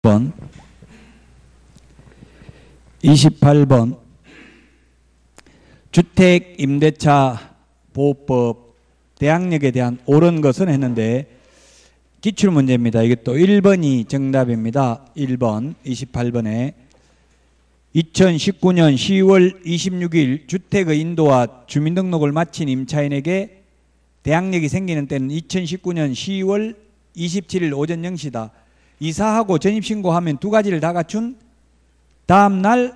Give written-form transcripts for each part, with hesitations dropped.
번 28번 주택임대차 보호법 대항력에 대한 옳은 것은 했는데 기출문제입니다. 이게 또 1번이 정답입니다. 1번 28번에 2019년 10월 26일 주택의 인도와 주민등록을 마친 임차인에게 대항력이 생기는 때는 2019년 10월 27일 오전 0시다. 이사하고 전입신고하면 두 가지를 다 갖춘 다음날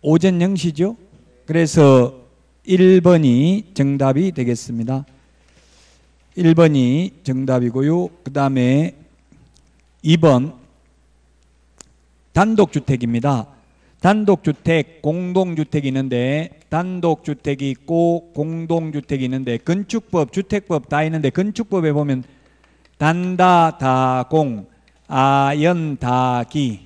오전 0시죠. 그래서 1번이 정답이 되겠습니다. 1번이 정답이고요. 그 다음에 2번 단독주택입니다. 단독주택, 공동주택이 있는데 단독주택이 있고 공동주택이 있는데 건축법, 주택법 다 있는데 건축법에 보면 단다, 다공, 아연, 다기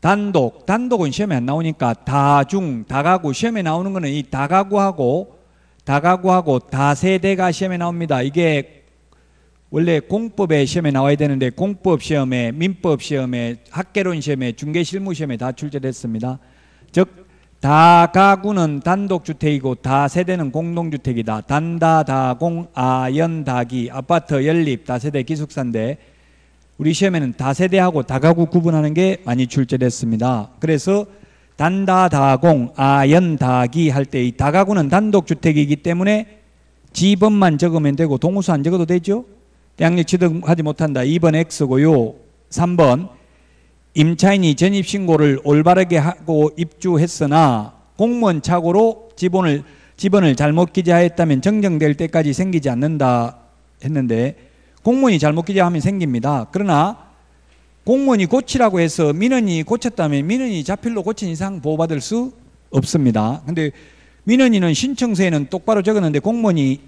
단독은 시험에 안 나오니까 다중, 다가구 시험에 나오는 거는 이 다가구하고 다세대가 시험에 나옵니다. 이게 원래 공법에 시험에 나와야 되는데 공법 시험에, 민법 시험에, 학개론 시험에, 중개실무 시험에 다 출제됐습니다. 즉 다가구는 단독주택이고 다세대는 공동주택이다. 단다, 다공, 아연, 다기, 아파트, 연립, 다세대, 기숙사인데 우리 시험에는 다세대하고 다가구 구분하는 게 많이 출제됐습니다. 그래서 단다, 다공, 아연, 다기 할 때 이 다가구는 단독주택이기 때문에 지번만 적으면 되고 동호수 안 적어도 되죠. 대항력 취득하지 못한다. 2번 X고요. 3번 임차인이 전입신고를 올바르게 하고 입주했으나 공무원 착오로 지번을 잘못 기재하였다면 정정될 때까지 생기지 않는다 했는데 공무원이 잘못 기재하면 생깁니다. 그러나 공무원이 고치라고 해서 민원이 고쳤다면 민원이 자필로 고친 이상 보호받을 수 없습니다. 근데 민원인은 신청서에는 똑바로 적었는데 공무원이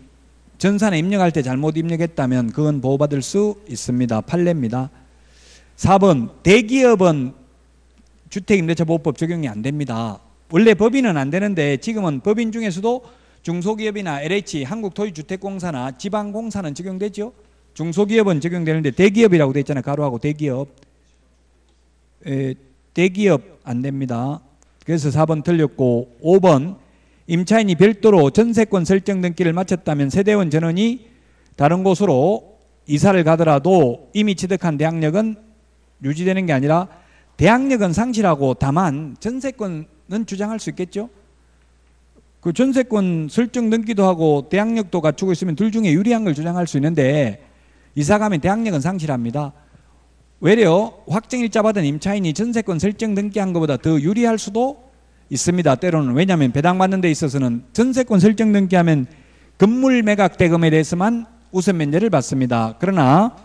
전산에 입력할 때 잘못 입력했다면 그건 보호받을 수 있습니다. 판례입니다. 4번 대기업은 주택임대차보호법 적용이 안 됩니다. 원래 법인은 안 되는데 지금은 법인 중에서도 중소기업이나 LH, 한국토지주택공사나 지방공사는 적용되죠. 중소기업은 적용되는데 대기업이라고 되어 있잖아요. 가로하고 대기업. 대기업 안 됩니다. 그래서 4번 틀렸고 5번 임차인이 별도로 전세권 설정 등기를 마쳤다면 세대원 전원이 다른 곳으로 이사를 가더라도 이미 취득한 대항력은 유지되는 게 아니라 대항력은 상실하고 다만 전세권은 주장할 수 있겠죠. 그 전세권 설정 등기도 하고 대항력도 갖추고 있으면 둘 중에 유리한 걸 주장할 수 있는데 이사 가면 대항력은 상실합니다. 외려 확정일자 받은 임차인이 전세권 설정 등기한 것보다 더 유리할 수도 있습니다. 때로는. 왜냐하면 배당받는 데 있어서는 전세권 설정 등기하면 건물 매각 대금에 대해서만 우선 면제를 받습니다. 그러나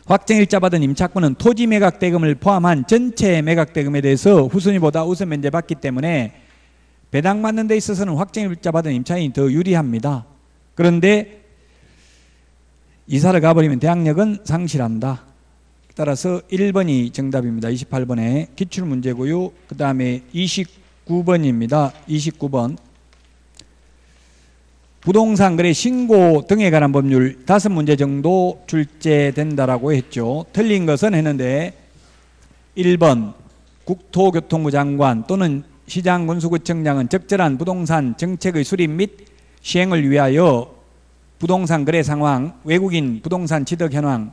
확정일자 받은 임차권은 토지 매각 대금을 포함한 전체 매각 대금에 대해서 후순위보다 우선 면제 받기 때문에 배당받는 데 있어서는 확정일자 받은 임차인이 더 유리합니다. 그런데 이사를 가버리면 대항력은 상실한다. 따라서 1번이 정답입니다. 28번에 기출문제고요. 그 다음에 29번입니다. 29번 부동산 거래 신고 등에 관한 법률 5문제 정도 출제된다라고 했죠. 틀린 것은 했는데 1번 국토교통부 장관 또는 시장군수구청장은 적절한 부동산 정책의 수립 및 시행을 위하여 부동산 거래 상황, 외국인 부동산 취득 현황,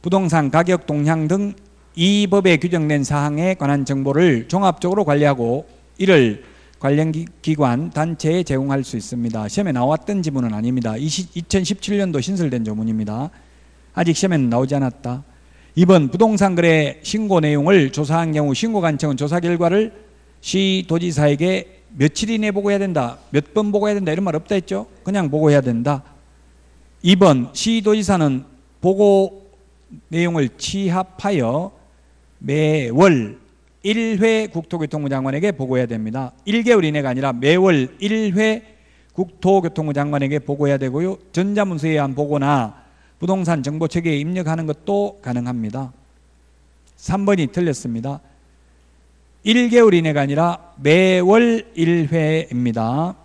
부동산 가격 동향 등 이 법에 규정된 사항에 관한 정보를 종합적으로 관리하고 이를 관련 기관, 단체에 제공할 수 있습니다. 시험에 나왔던 지문은 아닙니다. 2017년도 신설된 조문입니다. 아직 시험에는 나오지 않았다. 2번 부동산 거래 신고 내용을 조사한 경우 신고관청은 조사 결과를 시도지사에게 며칠 이내에 보고해야 된다. 몇 번 보고해야 된다. 이런 말 없다 했죠. 그냥 보고해야 된다. 2번 시도지사는 보고 내용을 취합하여 매월 1회 국토교통부 장관에게 보고해야 됩니다. 1개월 이내가 아니라 매월 1회 국토교통부 장관에게 보고해야 되고요. 전자문서에 의한 보고나 부동산 정보체계에 입력하는 것도 가능합니다. 3번이 틀렸습니다. 1개월 이내가 아니라 매월 1회입니다.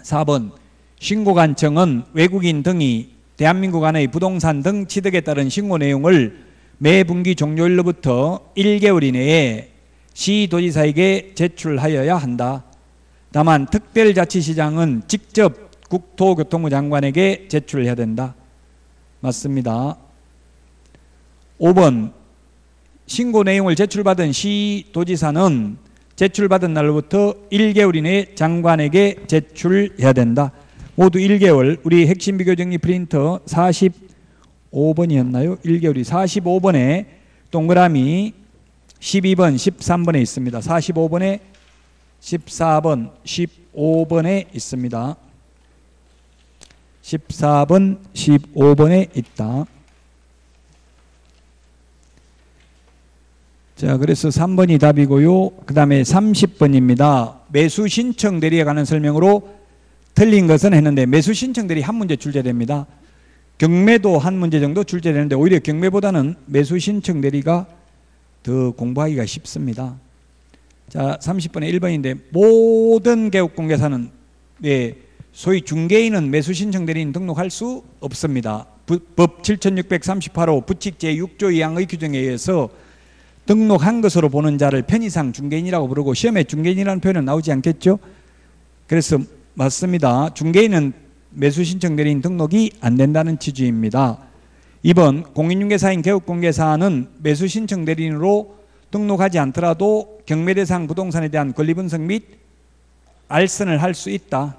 4번 신고관청은 외국인 등이 대한민국 안의 부동산 등 취득에 따른 신고 내용을 매 분기 종료일로부터 1개월 이내에 시도지사에게 제출하여야 한다. 다만 특별자치시장은 직접 국토교통부 장관에게 제출해야 된다. 맞습니다. 5번 신고 내용을 제출받은 시도지사는 제출받은 날로부터 1개월 이내에 장관에게 제출해야 된다. 모두 1개월. 우리 핵심 비교정리 프린터 45번이었나요? 1개월이 45번에 동그라미 12번, 13번에 있습니다. 45번에 14번, 15번에 있습니다. 14번, 15번에 있다. 자, 그래서 3번이 답이고요. 그 다음에 30번입니다. 매수 신청 대리에 관한 설명으로 틀린 것은 했는데 매수 신청 대리 한 문제 출제됩니다. 경매도 한 문제 정도 출제되는데 오히려 경매보다는 매수 신청 대리가 더 공부하기가 쉽습니다. 자, 30번에 1번인데 모든 개업공개사는 소위 중개인은 매수 신청 대리인 등록할 수 없습니다. 법 7638호 부칙 제6조 2항의 규정에 의해서 등록한 것으로 보는 자를 편의상 중개인이라고 부르고 시험에 중개인이라는 표현은 나오지 않겠죠? 그래서 맞습니다. 중개인은 매수신청 대리인 등록이 안 된다는 취지입니다. 2번 공인중개사인 개업공개사는 매수신청 대리인으로 등록하지 않더라도 경매대상 부동산에 대한 권리분석 및 알선을 할 수 있다.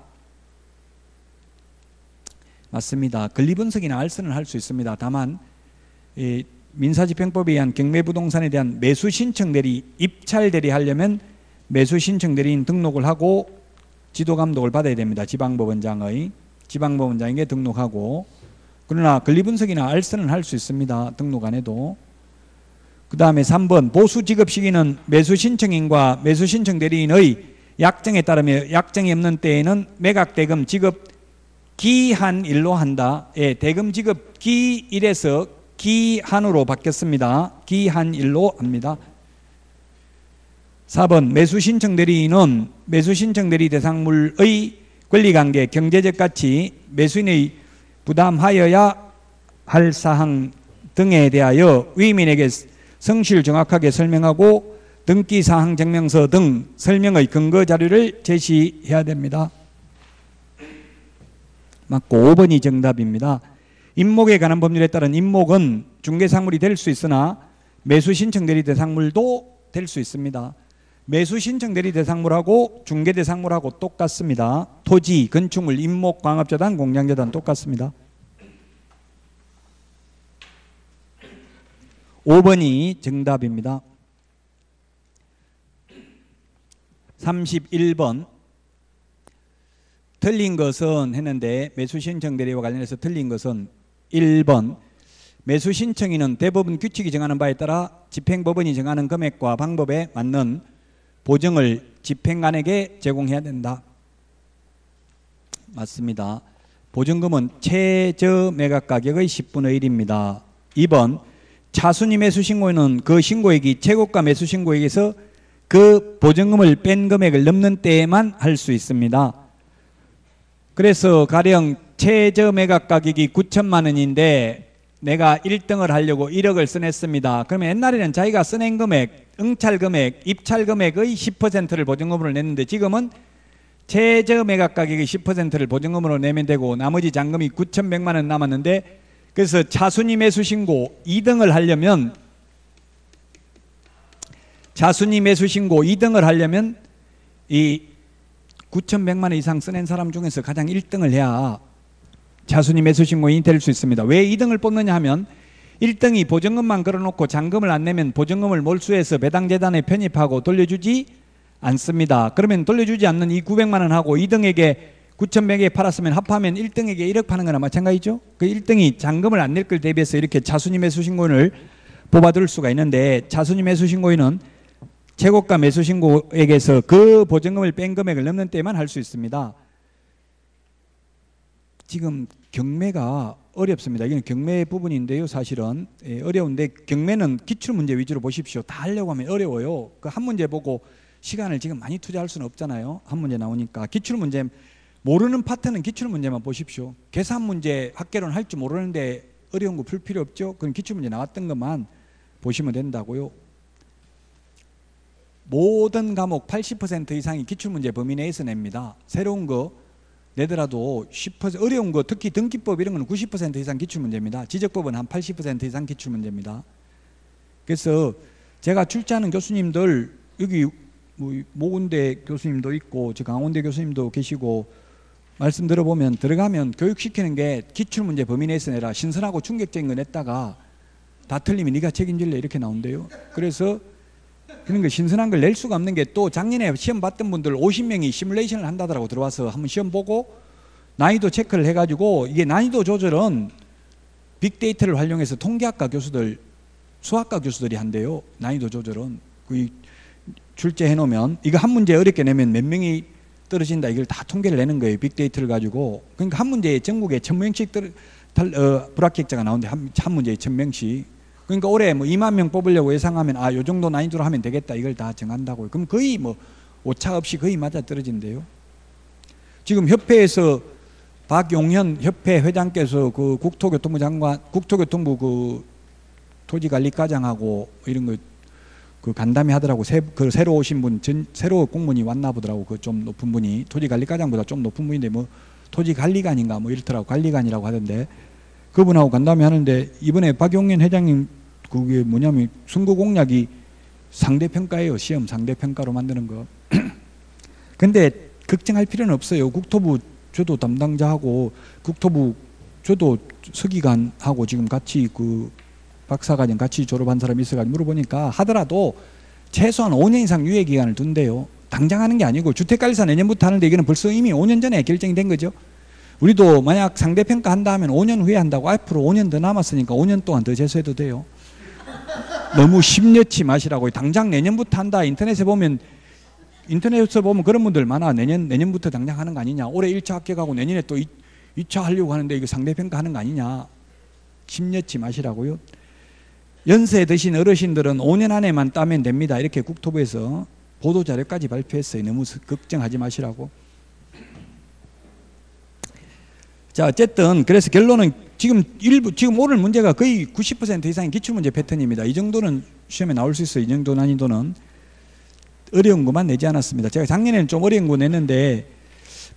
맞습니다. 권리분석이나 알선을 할 수 있습니다. 다만 민사집행법에 의한 경매부동산에 대한 매수신청 대리, 입찰 대리 하려면 매수신청 대리인 등록을 하고 지도감독을 받아야 됩니다. 지방법원장에게 등록하고. 그러나 권리분석이나 알선은 할 수 있습니다. 등록 안 해도. 그 다음에 3번 보수지급 시기는 매수신청인과 매수신청 대리인의 약정에 따르며 약정이 없는 때에는 매각대금 지급 기한일로 한다. 예, 대금 지급 기일에서 기한으로 바뀌었습니다. 기한일로 합니다. 4번 매수신청 대리인은 매수신청 대리 대상물의 권리관계, 경제적 가치, 매수인의 부담하여야 할 사항 등에 대하여 위임인에게 성실 정확하게 설명하고 등기사항 증명서 등 설명의 근거 자료를 제시해야 됩니다. 맞고 5번이 정답입니다. 임목에 관한 법률에 따른 임목은 중개상물이 될 수 있으나 매수신청 대리 대상물도 될 수 있습니다. 매수신청 대리 대상물하고 중개대상물하고 똑같습니다. 토지, 건축물, 임목, 광업재단, 공장재단 똑같습니다. 5번이 정답입니다. 31번 틀린 것은 했는데 매수신청 대리와 관련해서 틀린 것은 1번 매수신청인은 대법원 규칙이 정하는 바에 따라 집행법원이 정하는 금액과 방법에 맞는 보증을 집행관에게 제공해야 된다. 맞습니다. 보증금은 최저 매각가격의 10분의 1입니다. 2번 차순위 매수신고는 그 신고액이 최고가 매수신고액에서 그 보증금을 뺀 금액을 넘는 때에만 할 수 있습니다. 그래서 가령 최저 매각가격이 9천만 원인데 내가 1등을 하려고 1억을 써냈습니다. 그러면 옛날에는 자기가 써낸 금액, 응찰 금액, 입찰 금액의 10%를 보증금으로 냈는데 지금은 최저 매각 가격의 10%를 보증금으로 내면 되고 나머지 잔금이 9,100만 원 남았는데 그래서 차순위 매수 신고 2등을 하려면 이 9,100만 원 이상 써낸 사람 중에서 가장 1등을 해야 차순위 매수 신고인이 될 수 있습니다. 왜 2등을 뽑느냐 하면 1등이 보증금만 걸어놓고 잔금을 안 내면 보증금을 몰수해서 배당재단에 편입하고 돌려주지 않습니다. 그러면 돌려주지 않는 이 900만 원하고 2등에게 9,100에 팔았으면 합하면 1등에게 1억 파는 거나 마찬가지죠. 그 1등이 잔금을 안 낼 걸 대비해서 이렇게 차순위 매수 신고인을 뽑아둘 수가 있는데 차순위 매수 신고인은 최고가 매수 신고액에서 그 보증금을 뺀 금액을 넘는 때만 할 수 있습니다. 지금 경매가 어렵습니다. 이건 경매 부분인데요. 사실은 어려운데 경매는 기출문제 위주로 보십시오. 다 하려고 하면 어려워요. 그 한 문제 보고 시간을 지금 많이 투자할 수는 없잖아요. 한 문제 나오니까 기출문제 모르는 파트는 기출문제만 보십시오. 계산 문제 학개론 할 줄 모르는데 어려운 거 풀 필요 없죠. 그럼 기출문제 나왔던 것만 보시면 된다고요. 모든 과목 80% 이상이 기출문제 범위 내에서 냅니다. 새로운 거 내더라도 10% 어려운 거 특히 등기법 이런 거는 90% 이상 기출문제입니다. 지적법은 한 80% 이상 기출문제입니다. 그래서 제가 출제하는 교수님들 여기 뭐 모군대 교수님도 있고 저 강원대 교수님도 계시고 말씀 들어보면 들어가면 교육시키는 게 기출문제 범위 내에서 내라. 신선하고 충격적인 거 냈다가 다 틀리면 네가 책임질래 이렇게 나온대요. 그래서 그런 거 신선한 걸 낼 수가 없는 게 또 작년에 시험 봤던 분들 50명이 시뮬레이션을 한다더라고. 들어와서 한번 시험 보고 난이도 체크를 해가지고 이게 난이도 조절은 빅데이터를 활용해서 통계학과 교수들 수학과 교수들이 한대요. 난이도 조절은 그 출제해 놓으면 이거 한 문제 어렵게 내면 몇 명이 떨어진다 이걸 다 통계를 내는 거예요. 빅데이터를 가지고. 그러니까 한 문제에 전국에 1000명씩 불합격자가 나오는데 한 문제에 1000명씩. 그러니까 올해 뭐 2만 명 뽑으려고 예상하면 요 정도 난이도로 하면 되겠다 이걸 다 정한다고요. 그럼 거의 뭐 오차 없이 거의 맞아 떨어진대요. 지금 협회에서 박용현 협회 회장께서 그 국토교통부 장관, 국토교통부 그 토지관리과장하고 이런 거 그 간담회 하더라고. 그 새로 오신 분, 새로 공무원이 왔나 보더라고. 그 좀 높은 분이 토지관리과장보다 좀 높은 분인데 뭐 토지관리관인가 뭐 이렇더라고. 관리관이라고 하던데 그분하고 간담회 하는데 이번에 박용현 회장님 그게 뭐냐면 선거 공약이 상대평가예요. 시험 상대평가로 만드는 거. 근데 걱정할 필요는 없어요. 국토부 저도 담당자하고 국토부 저도 서기관하고 지금 같이 그 박사과정 같이 졸업한 사람이 있어가지고 물어보니까 하더라도 최소한 5년 이상 유예기간을 둔대요. 당장 하는 게 아니고 주택관리사 내년부터 하는데 이거는 벌써 이미 5년 전에 결정이 된 거죠. 우리도 만약 상대평가 한다 하면 5년 후에 한다고 앞으로 5년 더 남았으니까 5년 동안 더 재수해도 돼요. 너무 심려치 마시라고. 당장 내년부터 한다. 인터넷에 보면 그런 분들 많아. 내년부터 당장 하는 거 아니냐. 올해 1차 합격하고 내년에 또 2차 하려고 하는데 이거 상대평가 하는 거 아니냐. 심려치 마시라고요. 연세 드신 어르신들은 5년 안에만 따면 됩니다. 이렇게 국토부에서 보도자료까지 발표했어요. 너무 걱정하지 마시라고. 자, 어쨌든 그래서 결론은 지금 오늘 문제가 거의 90% 이상이 기출문제 패턴입니다. 이 정도는 시험에 나올 수 있어요. 이 정도 난이도는. 어려운 것만 내지 않았습니다. 제가 작년에는 좀 어려운 거 냈는데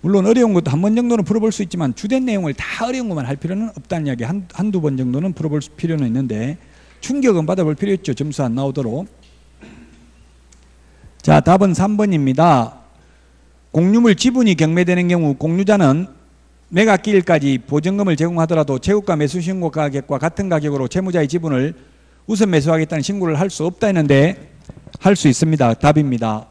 물론 어려운 것도 한 번 정도는 풀어볼 수 있지만 주된 내용을 다 어려운 것만 할 필요는 없다는 이야기. 한두 번 정도는 풀어볼 필요는 있는데 충격은 받아볼 필요 있죠. 점수 안 나오도록. 자, 답은 3번입니다. 공유물 지분이 경매되는 경우 공유자는 매각기일까지 보증금을 제공하더라도 최고가 매수 신고 가격과 같은 가격으로 채무자의 지분을 우선 매수하겠다는 신고를 할 수 없다 했는데 할 수 있습니다. 답입니다.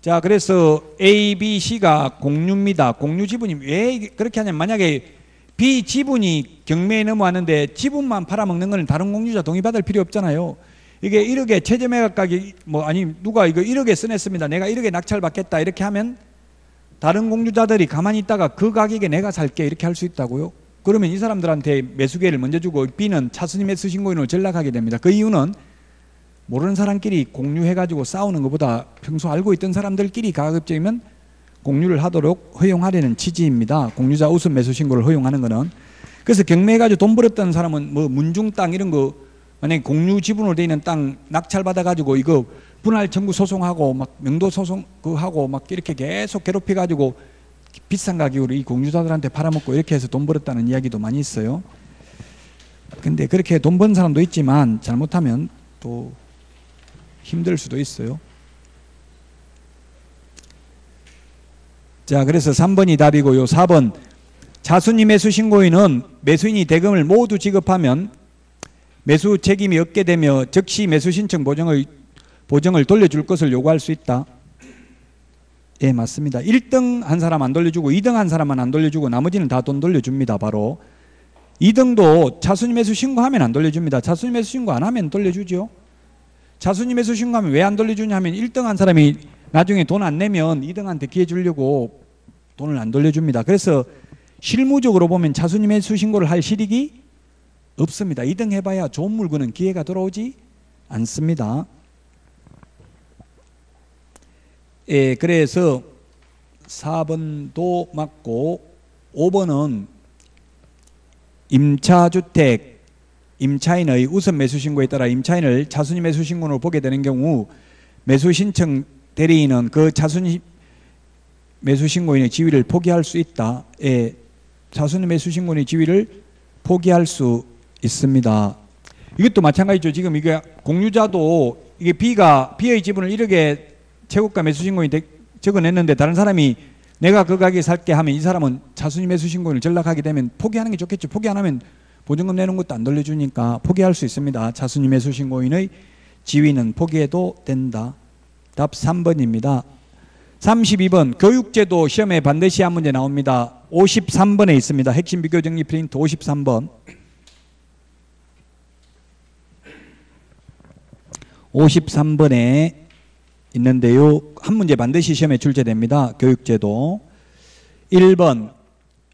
자, 그래서 A, B, C가 공유입니다. 공유 지분이 왜 그렇게 하냐면 만약에 B 지분이 경매에 넘어왔는데 지분만 팔아먹는 거는 다른 공유자 동의받을 필요 없잖아요. 이게 1억에 최저 매각 가격이 누가 이거 1억에 써냈습니다. 내가 1억에 낙찰받겠다 이렇게 하면 다른 공유자들이 가만히 있다가 그 가격에 내가 살게 이렇게 할 수 있다고요. 그러면 이 사람들한테 매수 기회를 먼저 주고 B는 차순위 매수 신고인으로 전락하게 됩니다. 그 이유는 모르는 사람끼리 공유해가지고 싸우는 것보다 평소 알고 있던 사람들끼리 가급적이면 공유를 하도록 허용하려는 취지입니다. 공유자 우선 매수 신고를 허용하는 거는. 그래서 경매해가지고 돈 벌었던 사람은 뭐 문중 땅 이런 거 만약에 공유 지분으로 되어 있는 땅 낙찰받아가지고 이거 분할 청구 소송하고 막 명도 소송 하고 막 이렇게 계속 괴롭혀가지고 비싼 가격으로 이 공유자들한테 팔아먹고 이렇게 해서 돈 벌었다는 이야기도 많이 있어요. 근데 그렇게 돈 번 사람도 있지만 잘못하면 또 힘들 수도 있어요. 자, 그래서 3번이 답이고요. 4번 차순위 매수 신고인은 매수인이 대금을 모두 지급하면 매수 책임이 없게 되며 즉시 매수 신청 보정을 돌려줄 것을 요구할 수 있다. 예, 맞습니다. 1등 한 사람 안 돌려주고 2등 한 사람만 안 돌려주고 나머지는 다 돈 돌려줍니다. 바로 2등도 차순위 매수 신고하면 안 돌려줍니다. 차순위 매수 신고 안 하면 돌려주죠. 차순위 매수 신고하면 왜 안 돌려주냐 하면 1등 한 사람이 나중에 돈 안 내면 2등한테 기회 주려고 돈을 안 돌려줍니다. 그래서 실무적으로 보면 차순위 매수 신고를 할 실익이 없습니다. 2등 해봐야 좋은 물건은 기회가 돌아오지 않습니다. 예, 그래서 4번도 맞고 5번은 임차주택, 임차인의 우선 매수신고에 따라 임차인을 차순위 매수신고로 보게 되는 경우 매수신청 대리인은 그 차순위 매수신고인의 지위를 포기할 수 있다. 예, 차순위 매수신고인의 지위를 포기할 수 있습니다. 이것도 마찬가지죠. 지금 이게 공유자도 이게 B의 지분을 1억에 최고가 매수신고인이 적어냈는데 다른 사람이 내가 그 가격에 살게 하면 이 사람은 차순위 매수신고인을 전락하게 되면 포기하는 게 좋겠죠. 포기 안 하면 보증금 내는 것도 안 돌려주니까 포기할 수 있습니다. 차순위 매수신고인의 지위는 포기해도 된다. 답 3번입니다. 32번 교육제도 시험에 반드시 한 문제 나옵니다. 53번에 있습니다. 핵심 비교 정리 프린트 53번. 53번에 있는데요. 한 문제 반드시 시험에 출제됩니다. 교육제도. 1번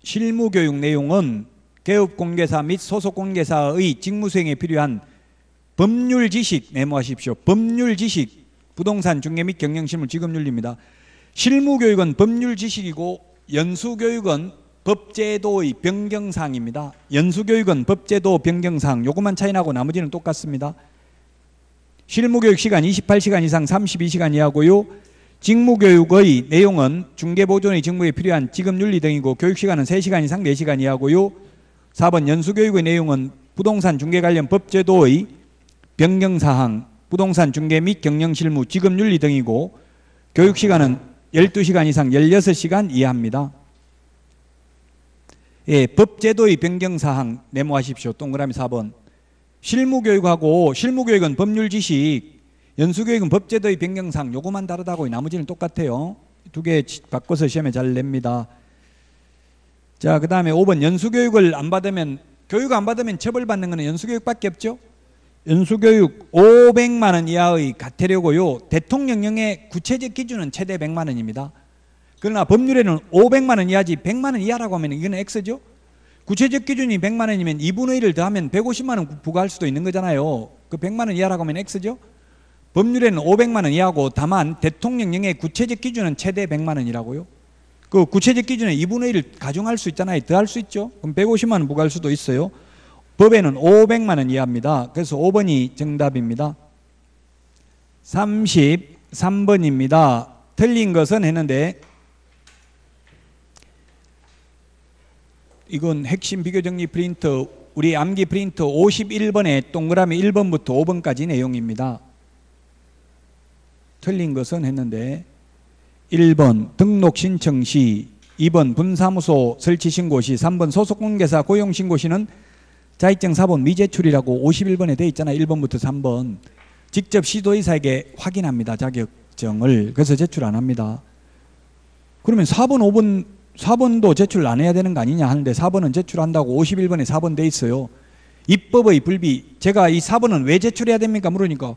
실무교육 내용은 개업공개사 및 소속공개사의 직무수행에 필요한 법률 지식 메모하십시오. 법률 지식, 부동산 중개 및 경영실무 지급윤리입니다. 실무교육은 법률 지식이고 연수교육은 법제도의 변경사항입니다. 연수교육은 법제도 변경사항, 요것만 차이 나고 나머지는 똑같습니다. 실무교육 시간 28시간 이상 32시간 이하고요. 직무교육의 내용은 중개보존의 직무에 필요한 지급윤리 등이고 교육시간은 3시간 이상 4시간 이하고요. 4번 연수교육의 내용은 부동산 중개 관련 법제도의 변경사항, 부동산 중개 및 경영실무 지급윤리 등이고 교육시간은 12시간 이상 16시간 이하입니다. 예, 법제도의 변경사항 메모하십시오. 동그라미 4번. 실무교육하고 실무교육은 법률 지식, 연수교육은 법제도의 변경사항, 요거만 다르다고 나머지는 똑같아요. 두 개 바꿔서 시험에 잘 냅니다. 자, 그 다음에 5번 연수교육을 안 받으면, 교육 안 받으면 처벌받는 거는 연수교육밖에 없죠. 연수교육 500만 원 이하의 과태료고요. 대통령령의 구체적 기준은 최대 100만 원입니다. 그러나 법률에는 500만 원 이하지 100만 원 이하라고 하면 이건 X죠. 구체적 기준이 100만 원이면 2분의 1을 더하면 150만 원 부과할 수도 있는 거잖아요. 그 100만 원 이하라고 하면 X죠. 법률에는 500만 원 이하고 다만 대통령령의 구체적 기준은 최대 100만 원이라고요. 그 구체적 기준에 2분의 1을 가중할 수 있잖아요. 더할 수 있죠. 그럼 150만 원 부과할 수도 있어요. 법에는 500만 원 이하입니다. 그래서 5번이 정답입니다. 33번입니다. 틀린 것은 했는데 이건 핵심 비교정리 프린트, 우리 암기 프린트 51번에 동그라미 1번부터 5번까지 내용입니다. 틀린 것은 했는데 1번 등록 신청 시, 2번 분사무소 설치 신고 시, 3번 소속공개사 고용 신고 시는 자격증 사본 미제출이라고 51번에 돼 있잖아요. 1번부터 3번. 직접 시도의사에게 확인합니다. 자격증을. 그래서 제출 안 합니다. 그러면 4번, 4번도 제출 안 해야 되는 거 아니냐 하는데 4번은 제출한다고 51번에 4번 돼 있어요. 입법의 불비. 제가 이 4번은 왜 제출해야 됩니까? 물으니까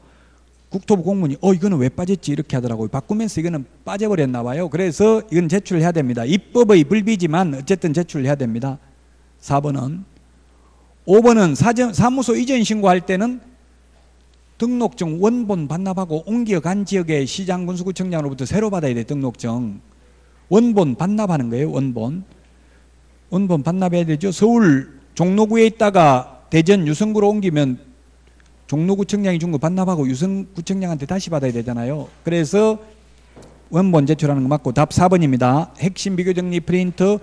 국토부 공문이 이거는 왜 빠졌지? 이렇게 하더라고요. 바꾸면서 이거는 빠져버렸나 봐요. 그래서 이건 제출해야 됩니다. 입법의 불비지만 어쨌든 제출해야 됩니다. 4번은. 5번은 사무소 이전 신고할 때는 등록증 원본 반납하고 옮겨간 지역의 시장 군수구청장으로부터 새로 받아야 돼. 등록증 원본 반납하는 거예요. 원본 반납해야 되죠. 서울 종로구에 있다가 대전 유성구로 옮기면 종로구청장이 준 거 반납하고 유성구청장한테 다시 받아야 되잖아요. 그래서 원본 제출하는 거 맞고 답 4번입니다. 핵심 비교정리 프린트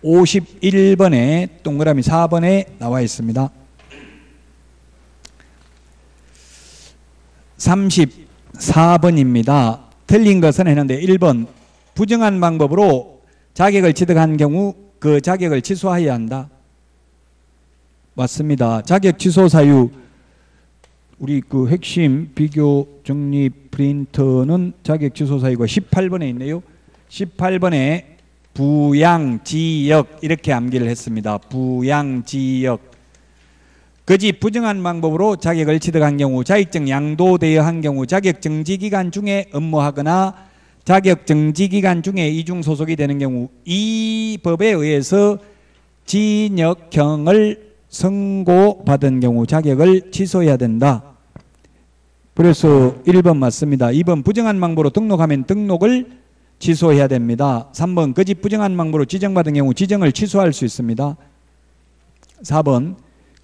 51번에 동그라미 4번에 나와 있습니다. 34번입니다. 틀린 것은 했는데 1번 부정한 방법으로 자격을 취득한 경우 그 자격을 취소해야 한다. 맞습니다. 자격 취소 사유 우리 그 핵심 비교 정리 프린터는 자격 취소 사유가 18번에 있네요. 18번에 부양지역 이렇게 암기를 했습니다. 부양지역. 거짓 부정한 방법으로 자격을 취득한 경우, 자격증 양도되어 한 경우, 자격정지기간 중에 업무하거나 자격정지기간 중에 이중 소속이 되는 경우 이 법에 의해서 징역형을 선고받은 경우 자격을 취소해야 된다. 그래서 1번 맞습니다. 2번 부정한 방법으로 등록하면 등록을 취소해야 됩니다. 3번 거짓 부정한 방법으로 지정받은 경우 지정을 취소할 수 있습니다. 4번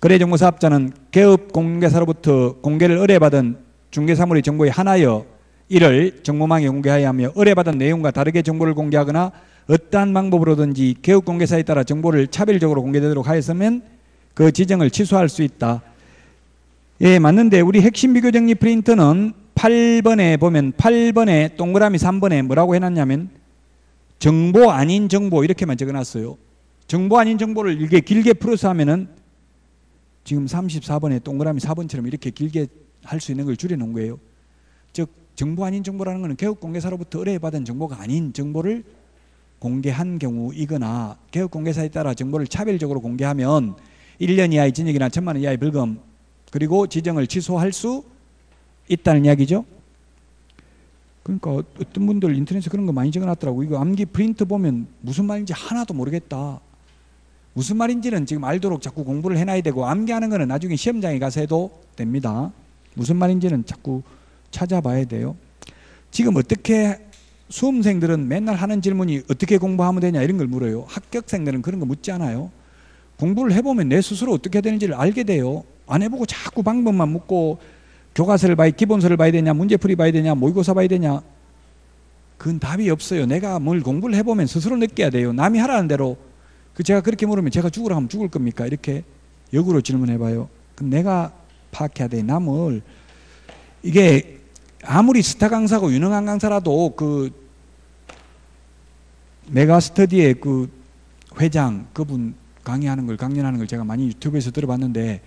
거래정보사업자는 개업 공개사로부터 공개를 의뢰받은 중개사물의 정보에 한하여 이를 정보망에 공개하여야 하며 의뢰받은 내용과 다르게 정보를 공개하거나 어떠한 방법으로든지 개업 공개사에 따라 정보를 차별적으로 공개되도록 하였으면 그 지정을 취소할 수 있다. 예, 맞는데 우리 핵심 비교 정리 프린트는 8번에 보면 8번에 동그라미 3번에 뭐라고 해놨냐면 정보 아닌 정보 이렇게만 적어놨어요. 정보 아닌 정보를 이렇게 길게 풀어서 하면은 지금 34번에 동그라미 4번처럼 이렇게 길게 할 수 있는 걸 줄여놓은 거예요. 즉 정보 아닌 정보라는 것은 개업공개사로부터 의뢰받은 정보가 아닌 정보를 공개한 경우이거나 개업공개사에 따라 정보를 차별적으로 공개하면 1년 이하의 징역이나 1,000만 원 이하의 벌금 그리고 지정을 취소할 수 있다는 이야기죠. 그러니까 어떤 분들 인터넷에 그런 거 많이 적어놨더라고. 이거 암기 프린트 보면 무슨 말인지 하나도 모르겠다. 무슨 말인지는 지금 알도록 자꾸 공부를 해놔야 되고 암기하는 거는 나중에 시험장에 가서 해도 됩니다. 무슨 말인지는 자꾸 찾아봐야 돼요. 지금 어떻게 수험생들은 맨날 하는 질문이 어떻게 공부하면 되냐 이런 걸 물어요. 합격생들은 그런 거 묻지 않아요. 공부를 해보면 내 스스로 어떻게 되는지를 알게 돼요. 안 해보고 자꾸 방법만 묻고 교과서를 봐야 기본서를 봐야 되냐 문제풀이 봐야 되냐 모의고사 봐야 되냐 그건 답이 없어요. 내가 뭘 공부를 해보면 스스로 느껴야 돼요. 남이 하라는 대로 제가 그렇게 물으면 제가 죽으라 하면 죽을 겁니까? 이렇게 역으로 질문해봐요. 그럼 내가 파악해야 돼. 남을 이게 아무리 스타 강사고 유능한 강사라도 그 메가스터디의 그 회장 그분 강의하는 걸 강연하는 걸 제가 많이 유튜브에서 들어봤는데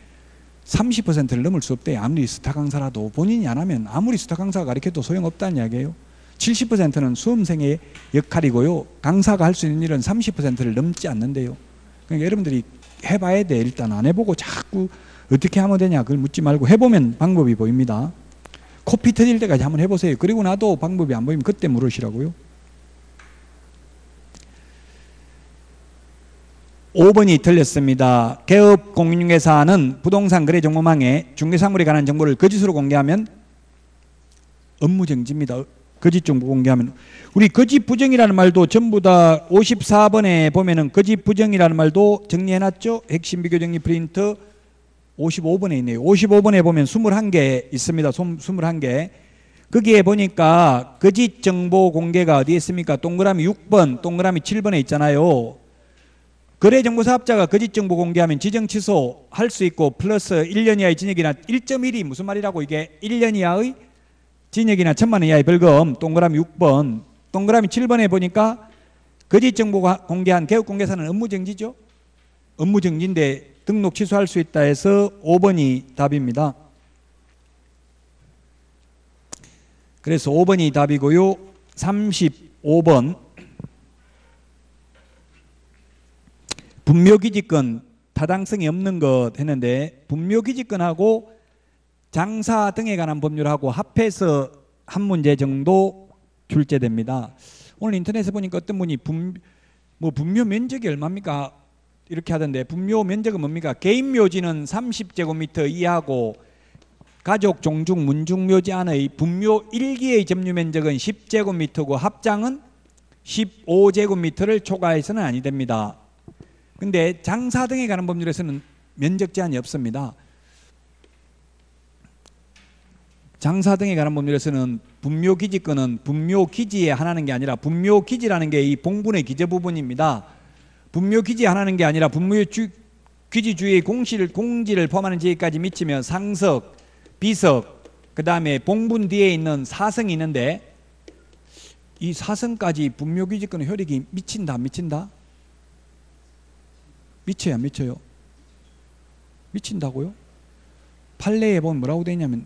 30%를 넘을 수 없대요. 아무리 스타 강사라도 본인이 안 하면 아무리 스타 강사가 가르쳐도 소용없다는 이야기예요. 70%는 수험생의 역할이고요. 강사가 할 수 있는 일은 30%를 넘지 않는데요. 그러니까 여러분들이 해봐야 돼. 일단 안 해보고 자꾸 어떻게 하면 되냐 그걸 묻지 말고 해보면 방법이 보입니다. 코피 터질 때까지 한번 해보세요. 그리고 나도 방법이 안 보이면 그때 물으시라고요. 5번이 틀렸습니다. 개업 공인중개사는 부동산 거래 정보망에 중개사물에 관한 정보를 거짓으로 공개하면 업무정지입니다. 거짓 정보 공개하면. 우리 거짓 부정이라는 말도 전부 다 54번에 보면은 거짓 부정이라는 말도 정리해놨죠. 핵심 비교 정리 프린트 55번에 있네요. 55번에 보면 21개 있습니다. 21개. 거기에 보니까 거짓 정보 공개가 어디에 있습니까? 동그라미 6번, 동그라미 7번에 있잖아요. 거래정보사업자가 거짓 정보 공개하면 지정 취소 할 수 있고 플러스 1년 이하의 징역이나 1.1이 무슨 말이라고 이게 1년 이하의 징역이나 1,000만 원 이하의 벌금. 동그라미 6번. 동그라미 7번에 보니까 거짓 정보 공개한 개업공개사는 업무정지죠. 업무정지인데 등록 취소할 수 있다 해서 5번이 답입니다. 그래서 5번이 답이고요. 35번 분묘기지권 타당성이 없는 것 했는데 분묘기지권하고 장사 등에 관한 법률하고 합해서 한 문제 정도 출제됩니다. 오늘 인터넷에 보니까 어떤 분이 분묘 면적이 얼마입니까? 이렇게 하던데 분묘 면적은 뭡니까? 개인 묘지는 30제곱미터 이하고 가족 종중 문중 묘지 안의 분묘 1기의 점유 면적은 10제곱미터고 합장은 15제곱미터를 초과해서는 아니 됩니다. 근데 장사 등에 관한 법률에서는 면적 제한이 없습니다. 장사 등에 관한 법률에서는 분묘기지권은 분묘기지에 한하는 게 아니라 분묘기지라는 게 이 봉분의 기재 부분입니다. 분묘기지에 한하는 게 아니라 분묘기지 주위의 공지를 포함하는 지역까지 미치며 상석, 비석, 그 다음에 봉분 뒤에 있는 사성이 있는데 이 사성까지 분묘기지권의 효력이 미친다 안 미친다? 미쳐요 안 미쳐요? 미친다고요? 판례에 보면 뭐라고 되어 있냐면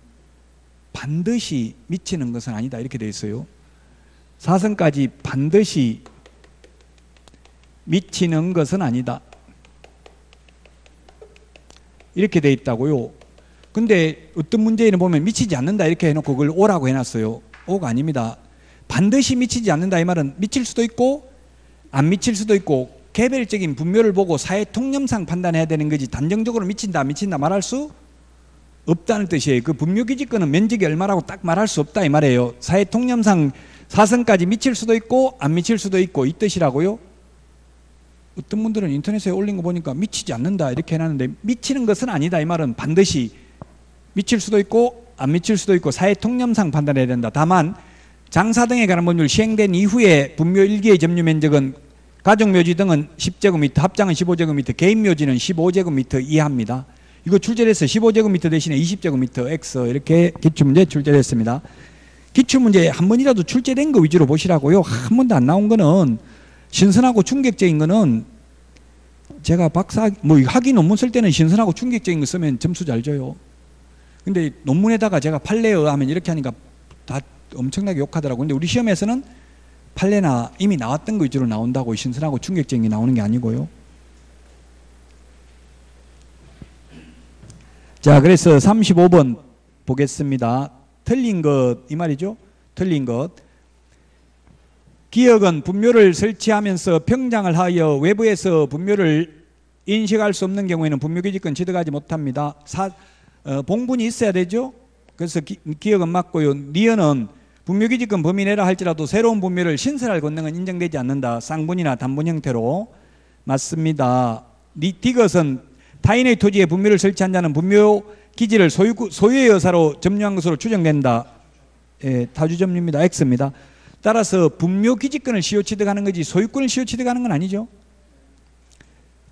반드시 미치는 것은 아니다 이렇게 되어 있어요. 사성까지 반드시 미치는 것은 아니다 이렇게 되어 있다고요. 근데 어떤 문제에는 보면 미치지 않는다 이렇게 해놓고 그걸 오라고 해놨어요. 오가 아닙니다. 반드시 미치지 않는다 이 말은 미칠 수도 있고 안 미칠 수도 있고 개별적인 분묘를 보고 사회 통념상 판단해야 되는 거지 단정적으로 미친다 안 미친다 말할 수 없다는 뜻이에요. 그 분묘기지권은 면적이 얼마라고 딱 말할 수 없다 이 말이에요. 사회 통념상 사선까지 미칠 수도 있고 안 미칠 수도 있고 이 뜻이라고요. 어떤 분들은 인터넷에 올린 거 보니까 미치지 않는다 이렇게 해놨는데 미치는 것은 아니다. 이 말은 반드시 미칠 수도 있고 안 미칠 수도 있고 사회 통념상 판단해야 된다. 다만 장사 등에 관한 법률 시행된 이후에 분묘 1기의 점유 면적은 가족묘지 등은 10제곱미터, 합장은 15제곱미터, 개인묘지는 15제곱미터 이하입니다. 이거 출제해서 15제곱미터 대신에 20제곱미터 X 이렇게 기출문제 출제했습니다. 기출문제 한 번이라도 출제된 거 위주로 보시라고요. 한 번도 안 나온 거는 신선하고 충격적인 거는 제가 학위 논문 쓸 때는 신선하고 충격적인 거 쓰면 점수 잘 줘요. 근데 논문에다가 제가 판례어 하면 이렇게 하니까 다 엄청나게 욕하더라고요. 근데 우리 시험에서는 판례나 이미 나왔던 거 위주로 나온다고 신선하고 충격적인 게 나오는 게 아니고요. 자, 그래서 35번 보겠습니다. 틀린 것, 이 말이죠. 틀린 것. 기역은 분묘를 설치하면서 평장을 하여 외부에서 분묘를 인식할 수 없는 경우에는 분묘기지권 취득하지 못합니다. 봉분이 있어야 되죠. 그래서 기역은 맞고요. 니은은 분묘기지권 범위 내라 할지라도 새로운 분묘를 신설할 권능은 인정되지 않는다. 쌍분이나 단분 형태로 맞습니다. 디귿은 타인의 토지에 분묘를 설치한 자는 분묘 기지를 소유의 여사로 점유한 것으로 추정된다. 예, 타주점유입니다. X입니다. 따라서 분묘 기지권을 시효취득하는 거지 소유권을 시효취득하는 건 아니죠.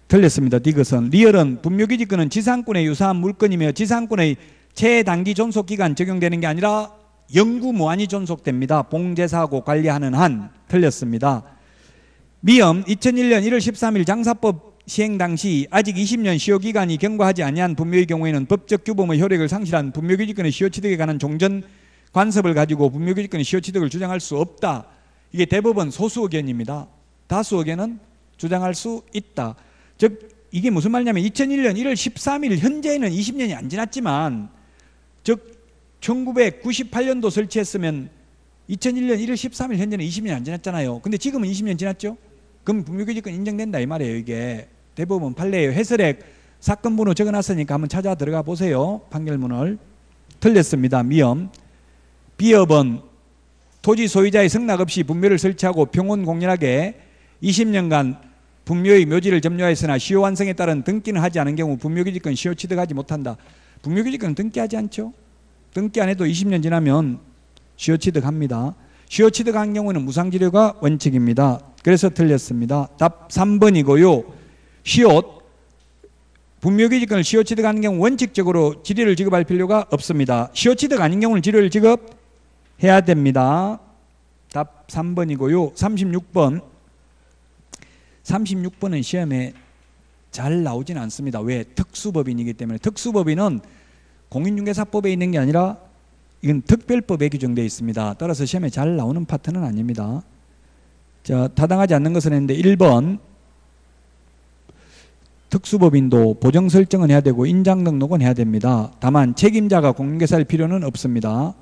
틀렸습니다. 디귿은. 리얼은 분묘 기지권은 지상권에 유사한 물건이며 지상권의 최단기 존속기간 적용되는 게 아니라 영구 무한히 존속됩니다. 봉제사하고 관리하는 한. 틀렸습니다. 미음 2001년 1월 13일 장사법 시행 당시 아직 20년 시효기간이 경과하지 아니한 분묘의 경우에는 법적 규범의 효력을 상실한 분묘기지권의 시효취득에 관한 종전 관습을 가지고 분묘기지권의 시효취득을 주장할 수 없다. 이게 대법원 소수 의견입니다. 다수 의견은 주장할 수 있다. 즉 이게 무슨 말이냐면 2001년 1월 13일 현재는 20년이 안 지났지만 즉 1998년도 설치했으면 2001년 1월 13일 현재는 20년이 안 지났잖아요. 근데 지금은 20년 지났죠? 그럼 분묘기지권 인정된다 이 말이에요. 이게 대법원 판례예요. 해설액 사건 번호 적어놨으니까 한번 찾아 들어가 보세요. 판결문을. 틀렸습니다. 미음. 비업은 토지 소유자의 승낙 없이 분묘를 설치하고 평온공연하게 20년간 분묘의 묘지를 점유하였으나 시효 완성에 따른 등기는 하지 않은 경우 분묘기지권 시효 취득하지 못한다. 분묘기지권은 등기하지 않죠. 등기 안 해도 20년 지나면 시효 취득합니다. 시효 취득한 경우는 무상지료가 원칙입니다. 그래서 틀렸습니다. 답 3번이고요. 시효 분묘기지권을 시효 취득하는 경우 원칙적으로 지료를 지급할 필요가 없습니다. 시효 취득 아닌 경우는 지료를 지급해야 됩니다. 답 3번이고요. 36번 36번은 시험에 잘 나오진 않습니다. 왜? 특수법인이기 때문에. 특수법인은 공인중개사법에 있는 게 아니라 이건 특별법에 규정되어 있습니다. 따라서 시험에 잘 나오는 파트는 아닙니다. 자, 타당하지 않는 것은 했는데 1번 특수법인도 보정 설정은 해야 되고 인장 등록은 해야 됩니다. 다만 책임자가 공인중개사일 필요는 없습니다.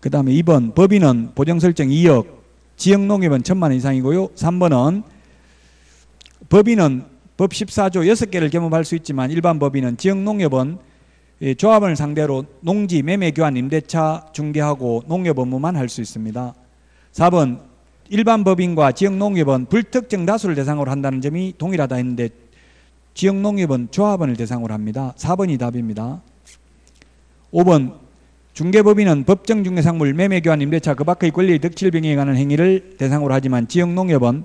그 다음에 2번 법인은 보정 설정 2억 지역농협은 1,000만 원 이상이고요. 3번은 법인은 법 14조 6개를 겸업할 수 있지만 일반 법인은 지역농협은 조합원을 상대로 농지, 매매, 교환, 임대차 중개하고 농협 업무만 할 수 있습니다. 4번 일반 법인과 지역농협은 불특정 다수를 대상으로 한다는 점이 동일하다 했는데 지역농협은 조합원을 대상으로 합니다. 4번이 답입니다. 5번 중개법인은 법정 중개상물, 매매, 교환, 임대차 그 밖의 권리의 덕질 병행에 관한 행위를 대상으로 하지만 지역농협은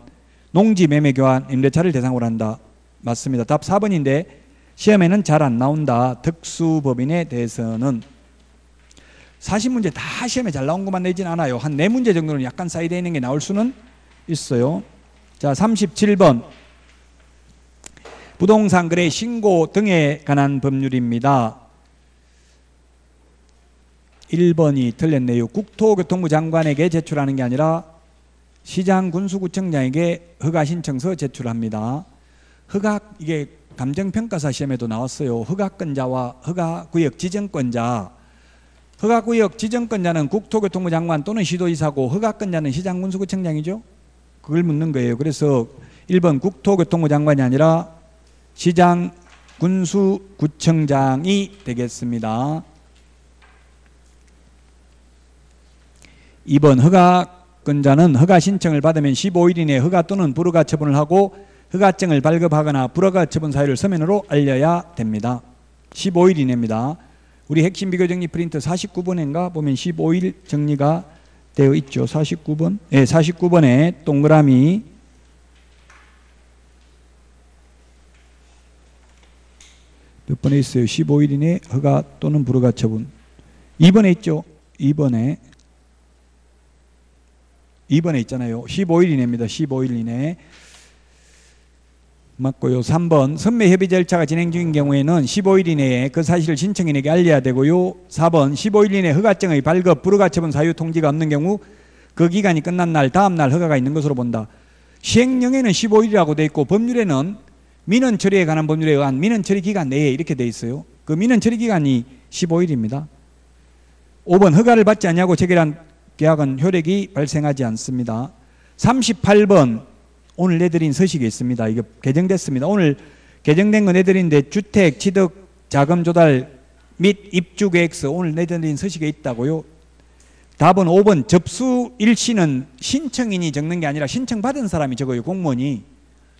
농지, 매매, 교환, 임대차를 대상으로 한다. 맞습니다. 답 4번인데 시험에는 잘 안 나온다. 특수법인에 대해서는 40문제 다 시험에 잘 나온 것만 내진 않아요. 한 4문제 정도는 약간 사이드에 있는 게 나올 수는 있어요. 자, 37번 부동산 거래 신고 등에 관한 법률입니다. 1번이 틀렸네요. 국토교통부 장관에게 제출하는 게 아니라 시장 군수구청장에게 허가신청서 제출합니다. 이게 감정평가사 시험에도 나왔어요. 허가권자와 허가구역 지정권자. 허가구역 지정권자는 국토교통부 장관 또는 시도지사고 허가권자는 시장군수구청장이죠. 그걸 묻는 거예요. 그래서 1번 국토교통부 장관이 아니라 시장군수구청장이 되겠습니다. 2번 허가권자는 허가 신청을 받으면 15일 이내에 허가 또는 불허가 처분을 하고 허가증을 발급하거나 불허가 처분 사유를 서면으로 알려야 됩니다. 15일 이내입니다. 우리 핵심 비교 정리 프린트 49번인가 보면 15일 정리가 되어 있죠. 49번. 네, 49번에 동그라미 몇 번에 있어요? 15일 이내 허가 또는 불허가 처분. 2번에 있죠. 2번에 있잖아요. 15일 이내입니다. 15일 이내. 맞고요. 3번 선매 협의 절차가 진행 중인 경우에는 15일 이내에 그 사실을 신청인에게 알려야 되고요. 4번 15일 이내 허가증의 발급, 불허가 처분 사유 통지가 없는 경우 그 기간이 끝난 날 다음 날 허가가 있는 것으로 본다. 시행령에는 15일이라고 돼 있고 법률에는 민원 처리에 관한 법률에 의한 민원 처리 기간 내에 이렇게 돼 있어요. 그 민원 처리 기간이 15일입니다. 5번 허가를 받지 않냐고 체결한 계약은 효력이 발생하지 않습니다. 38번 오늘 내드린 서식이 있습니다. 이게 개정됐습니다. 오늘 개정된 거 내드린데 주택 취득 자금 조달 및 입주 계획서 오늘 내드린 서식에 있다고요. 답은 5번 접수 일시는 신청인이 적는 게 아니라 신청받은 사람이 적어요. 공무원이.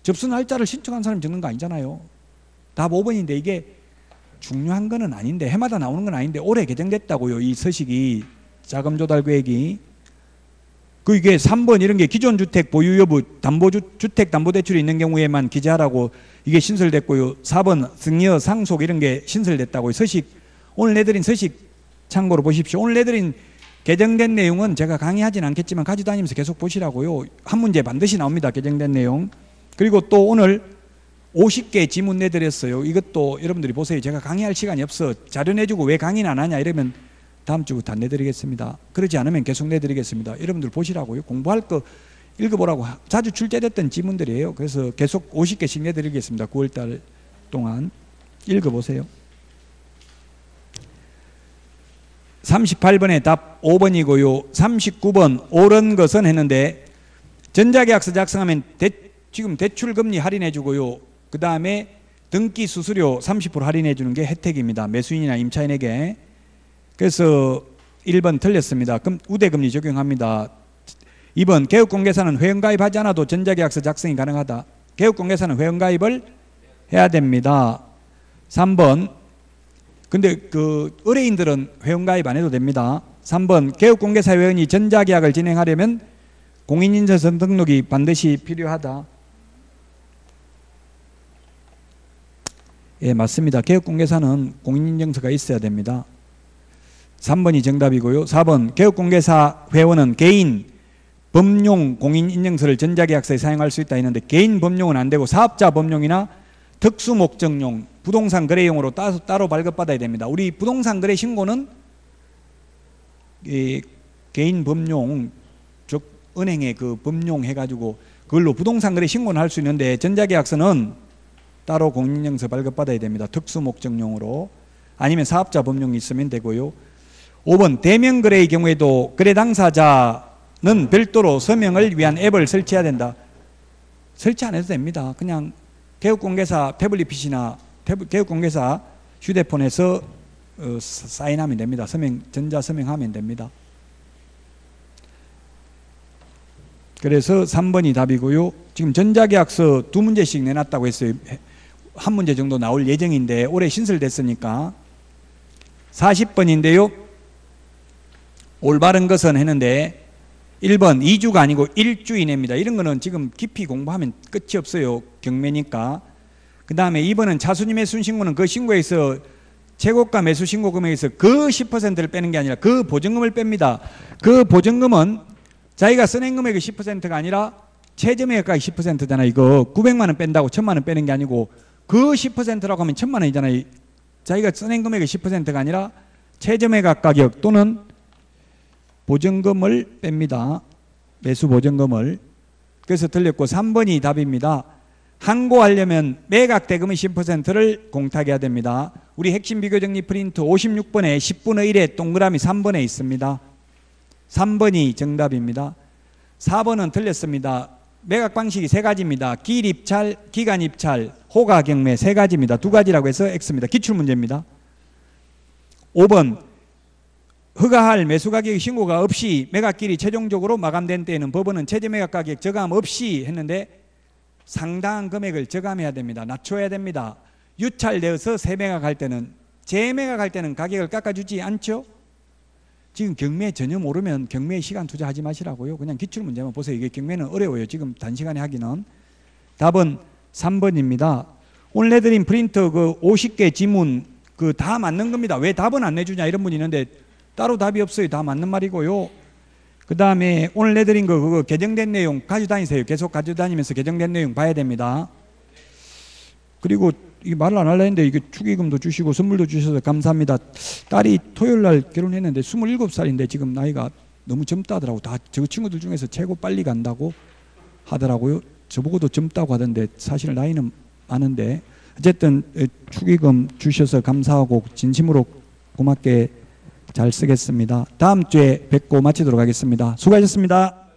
접수 날짜를 신청한 사람이 적는 거 아니잖아요. 답 5번인데 이게 중요한 거는 아닌데 해마다 나오는 건 아닌데 올해 개정됐다고요. 이 서식이 자금 조달 계획이. 그 이게 3번 이런 게 기존 주택 보유 여부 주택 담보 대출이 있는 경우에만 기재하라고 이게 신설됐고요. 4번 승여 상속 이런 게 신설됐다고요. 서식 오늘 내드린 서식 참고로 보십시오. 오늘 내드린 개정된 내용은 제가 강의하진 않겠지만 가져다니면서 계속 보시라고요. 한 문제 반드시 나옵니다. 개정된 내용. 그리고 또 오늘 50개 지문 내드렸어요. 이것도 여러분들이 보세요. 제가 강의할 시간이 없어. 자료 내주고 왜 강의는 안 하냐 이러면 다음 주부터 안 내드리겠습니다. 그러지 않으면 계속 내드리겠습니다. 여러분들 보시라고요. 공부할 거 읽어보라고 자주 출제됐던 지문들이에요. 그래서 계속 50개씩 내드리겠습니다. 9월달 동안 읽어보세요. 38번의 답 5번이고요. 39번 옳은 것은 했는데 전자계약서 작성하면 지금 대출금리 할인해 주고요. 그 다음에 등기 수수료 30% 할인해 주는 게 혜택입니다. 매수인이나 임차인에게. 그래서 1번 틀렸습니다. 그럼 우대금리 적용합니다. 2번 개업공개사는 회원가입하지 않아도 전자계약서 작성이 가능하다. 개업공개사는 회원가입을 해야 됩니다. 3번 근데 그 의뢰인들은 회원가입 안 해도 됩니다. 3번 개업공개사 회원이 전자계약을 진행하려면 공인인증서 등록이 반드시 필요하다. 예, 맞습니다. 개업공개사는 공인인증서가 있어야 됩니다. 3번이 정답이고요. 4번 개업공개사 회원은 개인 범용 공인인증서를 전자계약서에 사용할 수 있다 했는데 개인 범용은 안 되고 사업자 범용이나 특수목적용 부동산 거래용으로 따로 발급받아야 됩니다. 우리 부동산 거래 신고는 개인 범용 즉 은행에 그 범용 해가지고 그걸로 부동산 거래 신고는 할 수 있는데 전자계약서는 따로 공인인증서 발급받아야 됩니다. 특수목적용으로. 아니면 사업자 범용이 있으면 되고요. 5번 대면거래의 경우에도 거래 당사자는 별도로 서명을 위한 앱을 설치해야 된다. 설치 안 해도 됩니다. 그냥 개업공개사 태블릿 PC나 개업공개사 휴대폰에서 사인하면 됩니다. 전자서명하면 됩니다. 그래서 3번이 답이고요. 지금 전자계약서 2문제씩 내놨다고 했어요. 한 문제 정도 나올 예정인데 올해 신설됐으니까 40번인데요. 올바른 것은 했는데 1번 2주가 아니고 1주 이내입니다. 이런 거는 지금 깊이 공부하면 끝이 없어요. 경매니까. 그 다음에 2번은 차순위 매수 신고는 그 신고에서 최고가 매수 신고 금액에서 그 10%를 빼는 게 아니라 그 보증금을 뺍니다. 그 보증금은 자기가 써낸 금액의 10%가 아니라 최저매각가의 10%잖아요. 이거 900만 원 뺀다고 1000만 원 빼는 게 아니고 그 10%라고 하면 1000만 원이잖아요. 자기가 써낸 금액의 10%가 아니라 최저매각 가격 또는 보증금을 뺍니다. 매수 보증금을. 그래서 틀렸고 3번이 답입니다. 항고하려면 매각 대금의 10%를 공탁해야 됩니다. 우리 핵심 비교 정리 프린트 56번에 10분의 1에 동그라미 3번에 있습니다. 3번이 정답입니다. 4번은 틀렸습니다. 매각 방식이 세 가지입니다. 기일입찰, 기간입찰, 호가경매 세 가지입니다. 두 가지라고 해서 X입니다. 기출문제입니다. 5번 허가할 매수 가격 신고가 없이 매각일이 최종적으로 마감된 때에는 법원은 최저 매각 가격 저감 없이 했는데 상당한 금액을 저감해야 됩니다. 낮춰야 됩니다. 유찰되어서 세매각할 때는 재매각할 때는 가격을 깎아주지 않죠. 지금 경매 전혀 모르면 경매에 시간 투자하지 마시라고요. 그냥 기출문제만 보세요. 이게 경매는 어려워요. 지금 단시간에 하기는. 답은 3번입니다. 오늘 내드린 프린터 그 50개 지문 그 다 맞는 겁니다. 왜 답은 안 내주냐 이런 분이 있는데 따로 답이 없어요. 다 맞는 말이고요. 그 다음에 오늘 내드린 거 그거 개정된 내용 가져다니세요. 계속 가져다니면서 개정된 내용 봐야 됩니다. 그리고 이 말을 안 하려 했는데 이게 축의금도 주시고 선물도 주셔서 감사합니다. 딸이 토요일 날 결혼했는데 27살인데 지금 나이가 너무 젊다 하더라고. 다 저 친구들 중에서 최고 빨리 간다고 하더라고요. 저보고도 젊다고 하던데 사실 나이는 많은데 어쨌든 축의금 주셔서 감사하고 진심으로 고맙게 잘 쓰겠습니다. 다음 주에 뵙고 마치도록 하겠습니다. 수고하셨습니다.